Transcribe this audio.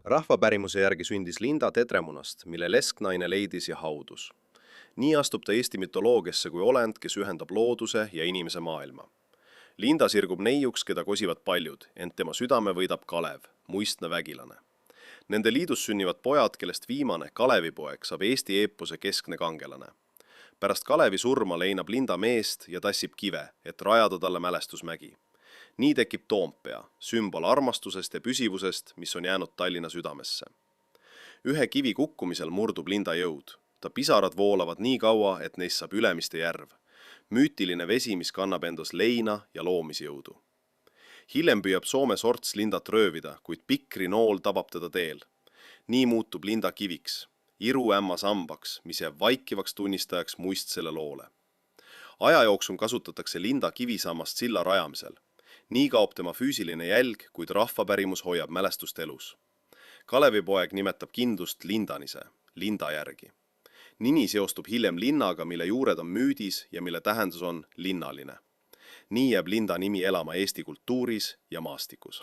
Rahvapärimuse järgi sündis Linda Tedremunast, mille lesknaine leidis ja haudus. Nii astub ta Eesti mütoloogiasse kui olend, kes ühendab looduse ja inimese maailma. Linda sirgub neiuks, keda kosivad paljud, ent tema südame võidab Kalev, muistne vägilane. Nende liidus sünnivad pojad, kellest viimane, Kalevipoeg, saab Eesti eepose keskne kangelane. Pärast Kalevi surma leinab Linda meest ja tassib kive, et rajada talle mälestusmägi. Nii tekib Toompea, sümbol armastusest ja püsivusest, mis on jäänud Tallinna südamesse. Ühe kivi kukkumisel murdub Linda jõud. Ta pisarad voolavad nii kaua, et neist saab Ülemiste järv. Müütiline vesi, mis kannab endas leina ja loomisjõudu. Hiljem püüab Soome sorts Lindat röövida, kuid pikri nool tabab teda teel. Nii muutub Linda kiviks, iruämma sambaks, mis jääb vaikivaks tunnistajaks muistsele loole. Aja jooksul kasutatakse Linda kivisammast silla rajamisel. Nii kaob tema füüsiline jälg, kuid rahvapärimus hoiab mälestust elus. Kalevipoeg nimetab kindlust Lindanise, Linda järgi. Nini seostub hiljem linnaga, mille juured on müüdis ja mille tähendus on linnaline. Nii jääb Linda nimi elama Eesti kultuuris ja maastikus.